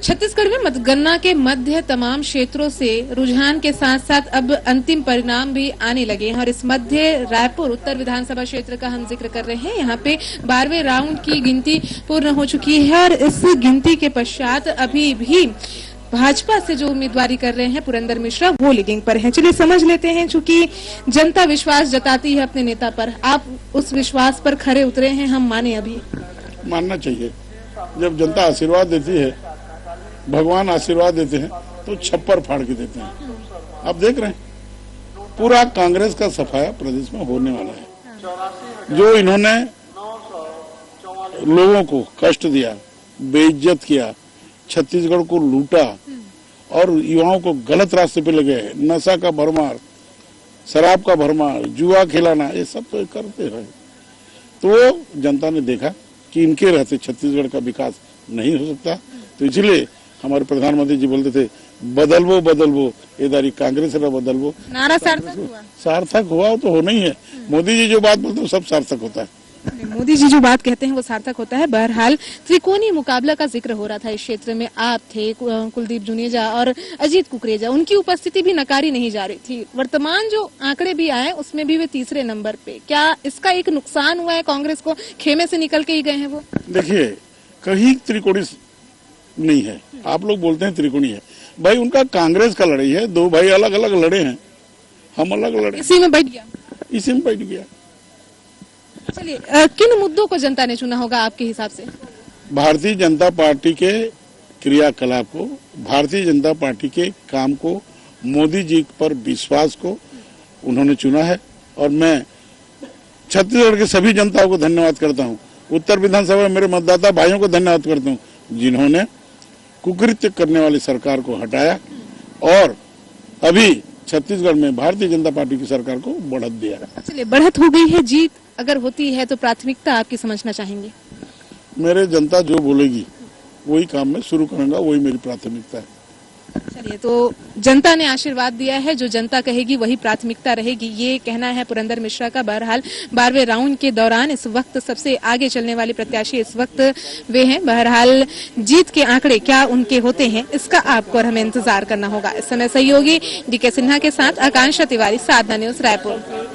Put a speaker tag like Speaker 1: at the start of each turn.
Speaker 1: छत्तीसगढ़ में मतगणना के मध्य तमाम क्षेत्रों से रुझान के साथ साथ अब अंतिम परिणाम भी आने लगे हैं और इस मध्य रायपुर उत्तर विधानसभा क्षेत्र का हम जिक्र कर रहे हैं। यहाँ पे 12वें राउंड की गिनती पूर्ण हो चुकी है और इस गिनती के पश्चात अभी भी भाजपा से जो उम्मीदवारी कर रहे हैं पुरंदर मिश्रा, वो लीडिंग पर हैं। चलिए समझ लेते हैं, चूंकि जनता विश्वास जताती है अपने नेता पर, आप उस विश्वास पर खरे उतरे हैं, हम माने? अभी
Speaker 2: मानना चाहिए। जब जनता आशीर्वाद देती है, भगवान आशीर्वाद देते हैं तो छप्पर फाड़ के देते हैं। आप देख रहे हैं पूरा कांग्रेस का सफाया प्रदेश में होने वाला है। जो इन्होंने लोगों को कष्ट दिया, बेइज्जत किया, छत्तीसगढ़ को लूटा और युवाओं को गलत रास्ते पे लगे, नशा का भरमार, शराब का भरमार, जुआ खिलाना, ये सब तो करते रहे। तो जनता ने देखा कि इनके रहते छत्तीसगढ़ का विकास नहीं हो सकता। तो इसलिए हमारे प्रधानमंत्री जी बोलते थे, बदलवो बदलवो, इधर कांग्रेस ना बदलवो।
Speaker 1: नारा सार्थक हुआ?
Speaker 2: सार्थक हुआ तो होना ही है। मोदी जी जो बात बोलते हैं सब सार्थक होता है।
Speaker 1: मोदी जी जो बात कहते हैं वो सार्थक होता है। बहरहाल त्रिकोणीय मुकाबला का जिक्र हो रहा था इस क्षेत्र में। आप थे, कुलदीप जुनेजा और अजीत कुकरेजा, उनकी उपस्थिति भी नकारी नहीं जा रही थी। वर्तमान जो आंकड़े भी आए उसमें भी वे तीसरे नंबर पे। क्या इसका एक नुकसान हुआ है कांग्रेस को? खेमे से निकल के ही गए हैं वो।
Speaker 2: देखिए, कहीं त्रिकोणी नहीं है। आप लोग बोलते हैं त्रिकोणी है, भाई उनका कांग्रेस का लड़ाई है। दो भाई अलग अलग लड़े हैं, हम अलग लड़े,
Speaker 1: इसी में बैठ गया,
Speaker 2: इसी में बैठ गया।
Speaker 1: चलिए, किन मुद्दों को जनता ने चुना होगा आपके हिसाब से?
Speaker 2: भारतीय जनता पार्टी के क्रियाकलाप को, भारतीय जनता पार्टी के काम को, मोदी जी पर विश्वास को उन्होंने चुना है। और मैं छत्तीसगढ़ के सभी जनताओं को धन्यवाद करता हूँ। उत्तर विधानसभा में मेरे मतदाता भाइयों को धन्यवाद करता हूँ जिन्होंने कुकृत्य करने वाली सरकार को हटाया और अभी छत्तीसगढ़ में भारतीय जनता पार्टी की सरकार को बढ़त दिया।
Speaker 1: चलिए, बढ़त हो गई है, जीत अगर होती है तो प्राथमिकता आपकी समझना चाहेंगे?
Speaker 2: मेरे जनता जो बोलेगी वही काम मैं शुरू करूंगा, वही मेरी प्राथमिकता है।
Speaker 1: चलिए, तो जनता ने आशीर्वाद दिया है, जो जनता कहेगी वही प्राथमिकता रहेगी, ये कहना है पुरंदर मिश्रा का। बहरहाल 12वें राउंड के दौरान इस वक्त सबसे आगे चलने वाले प्रत्याशी इस वक्त वे हैं। बहरहाल जीत के आंकड़े क्या उनके होते हैं, इसका आपको और हमें इंतजार करना होगा। इस समय सहयोगी DK सिन्हा के साथ आकांक्षा तिवारी, साधना न्यूज, रायपुर।